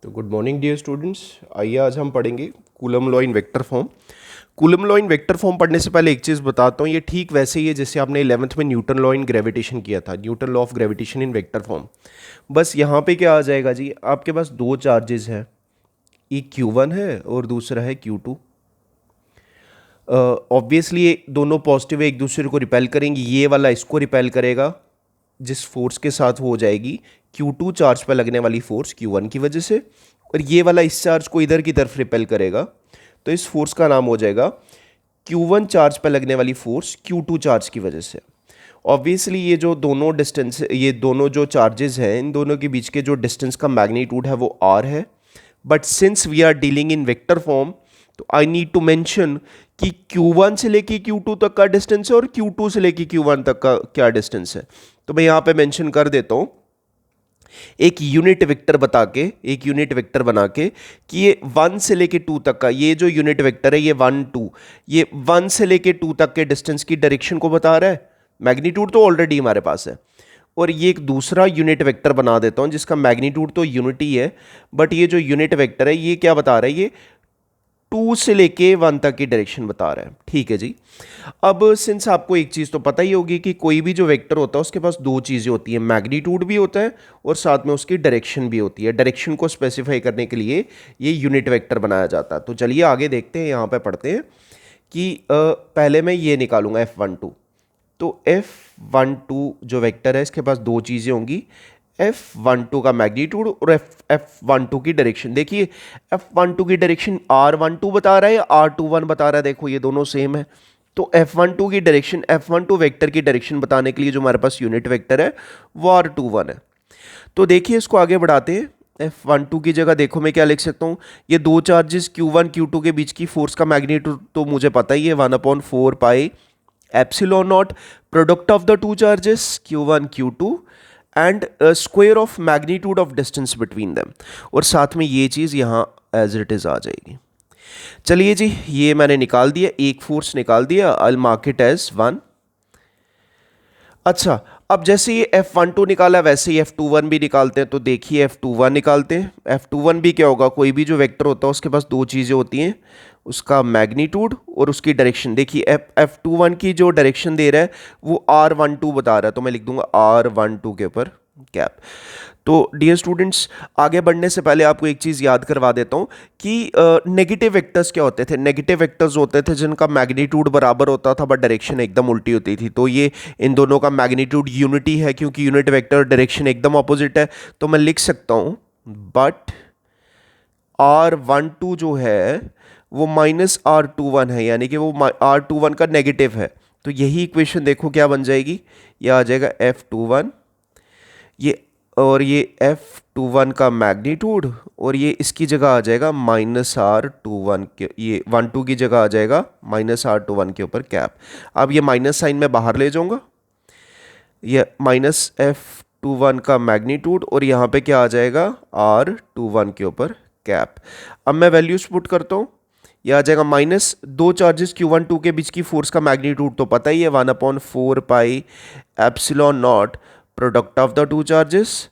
तो good morning dear students. आइए आज हम पढ़ेंगे coulomb law in vector form. Coulomb law in vector form पढ़ने से पहले एक चीज़ बताता हूँ, ये ठीक वैसे ही है जैसे आपने 11th में न्यूटन लॉ इन ग्रेविटेशन किया था, Newton law of gravitation in vector form. बस यहाँ पे क्या आ जाएगा जी, आपके पास दो चार्जेस हैं, एक Q1 है और दूसरा है Q2। ऑब्वियसली ये दोनों पॉजिटिव एक दूसरे को रिपेल करेंगे, ये वाला इसको रिपेल करेगा जिस फोर्स के साथ वो हो जाएगी Q2 चार्ज पर लगने वाली फोर्स Q1 की वजह से, और ये वाला इस चार्ज को इधर की तरफ रिपेल करेगा, तो इस फोर्स का नाम हो जाएगा Q1 चार्ज पर लगने वाली फोर्स Q2 चार्ज की वजह से। ऑब्वियसली ये जो दोनों डिस्टेंस, ये दोनों जो चार्जेस हैं, इन दोनों के बीच के जो डिस्टेंस का मैग्नीट्यूड है वो r है, but since we are dealing in vector form तो आई नीड टू मेंशन कि Q1 से लेके Q2 तक का डिस्टेंस है और Q2 से लेके Q1 तक का क्या डिस्टेंस है। तो मैं यहाँ पे मेंशन कर देता हूँ एक यूनिट वेक्टर बता के, एक यूनिट वेक्टर बना के कि ये 1 से लेके 2 तक का ये जो यूनिट वेक्टर है, ये 1 2, ये 1 से लेके 2 तक के डिस्टेंस की डायरेक्शन को बता रहा है। मैग्नीट्यूड तो ऑलरेडी हमारे पास है, और ये एक दूसरा यूनिट वेक्टर बना देता हूँ जिसका मैग्नीट्यूड तो यूनिटी है, बट ये जो यूनिट वेक्टर है ये क्या बता रहा है, ये 2 से लेके 1 तक की डायरेक्शन बता रहा है। ठीक है जी। अब सिंस आपको एक चीज़ तो पता ही होगी कि कोई भी जो वेक्टर होता है उसके पास दो चीज़ें होती हैं, मैग्नीट्यूड भी होता है और साथ में उसकी डायरेक्शन भी होती है। डायरेक्शन को स्पेसिफाई करने के लिए ये यूनिट वेक्टर बनाया जाता है। तो चलिए आगे देखते हैं, यहाँ पे पढ़ते हैं कि पहले मैं ये निकालूंगा F12। तो F12 जो वेक्टर है इसके पास दो चीज़ें होंगी, F12 का मैग्नीट्यूड और F12 की डायरेक्शन। देखिए F12 की डायरेक्शन R12 बता रहा है या R21 बता रहा है, देखो ये दोनों सेम है। तो F12 की डायरेक्शन, F12 वेक्टर की डायरेक्शन बताने के लिए जो हमारे पास यूनिट वेक्टर है वो R21 है। तो देखिए इसको आगे बढ़ाते हैं। F12 की जगह देखो मैं क्या लिख सकता हूँ, ये दो चार्जेस Q1 Q2 के बीच की फोर्स का मैग्नीट्यूड तो मुझे पता ही है, 1/4 pi epsilon not product of the two charges Q1 Q2 and square of magnitude of distance between them, और साथ में ये चीज़ यहाँ एज इट इज़ आ जाएगी। चलिए जी, ये मैंने निकाल दिया, एक फोर्स निकाल दिया, I will mark it as 1। अच्छा, अब जैसे ये F12 निकाला वैसे ही F21 भी निकालते हैं। तो देखिए F21 निकालते हैं। F21 भी क्या होगा, कोई भी जो वेक्टर होता है उसके पास दो चीज़ें होती हैं, उसका मैग्नीट्यूड और उसकी डायरेक्शन। देखिए F21 की जो डायरेक्शन दे रहा है वो R12 बता रहा है, तो मैं लिख दूंगा R12 के ऊपर कैप। तो डियर स्टूडेंट्स, आगे बढ़ने से पहले आपको एक चीज़ याद करवा देता हूँ कि नेगेटिव वेक्टर्स क्या होते थे। नेगेटिव वेक्टर्स होते थे जिनका मैग्नीट्यूड बराबर होता था बट डायरेक्शन एकदम उल्टी होती थी। तो ये इन दोनों का मैग्नीट्यूड यूनिटी है क्योंकि यूनिट वेक्टर डायरेक्शन एकदम ऑपोजिट है। तो मैं लिख सकता हूँ बट R12 जो है वो माइनस R21 है, यानी कि वो R21 का नेगेटिव है। तो यही इक्वेशन देखो क्या बन जाएगी, ये आ जाएगा F21 ये, और ये F21 का मैग्नीट्यूड, और ये इसकी जगह आ जाएगा -R21 के, ये 12 की जगह आ जाएगा -R21 के ऊपर कैप। अब ये माइनस साइन में बाहर ले जाऊंगा, ये -F21 का मैग्नीट्यूड और यहाँ पे क्या आ जाएगा R21 के ऊपर कैप। अब मैं वैल्यूज पुट करता हूँ, ये आ जाएगा माइनस दो चार्जेस Q1 2 के बीच की फोर्स का मैग्नीट्यूड तो पता ही है, 1/4 pi epsilon not product of the two charges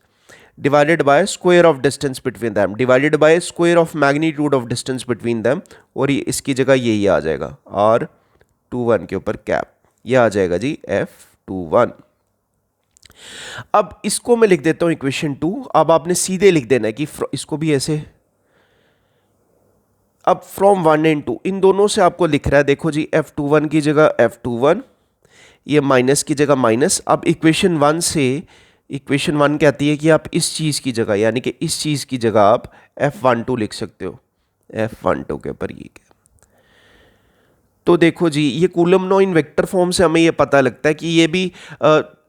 divided by square of distance between them divided by square of magnitude of distance between them, और ये इसकी जगह यही आ जाएगा R21 के ऊपर कैप। ये आ जाएगा जी F21। अब इसको मैं लिख देता हूं इक्वेशन 2। अब आपने सीधे लिख देना है कि इसको भी ऐसे, अब फ्रॉम 1 एंड 2 इन दोनों से आपको लिख रहा है, देखो जी F21 की जगह F21, ये माइनस की जगह माइनस। अब इक्वेशन 1 से, इक्वेशन 1 कहती है कि आप इस चीज़ की जगह, यानी कि इस चीज़ की जगह आप F12 लिख सकते हो, F12 के ऊपर ये क्या। तो देखो जी, ये coulomb law in vector form से हमें ये पता लगता है कि ये भी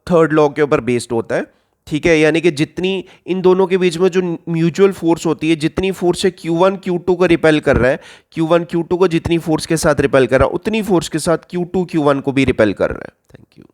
थर्ड लॉ के ऊपर बेस्ड होता है। ठीक है, यानी कि जितनी इन दोनों के बीच में जो म्यूचुअल फोर्स होती है, जितनी फोर्स से Q1 Q2 को रिपेल कर रहा है, Q1 Q2 को जितनी फोर्स के साथ रिपेल कर रहा है उतनी फोर्स के साथ Q2 Q1 को भी रिपेल कर रहा है। Thank you.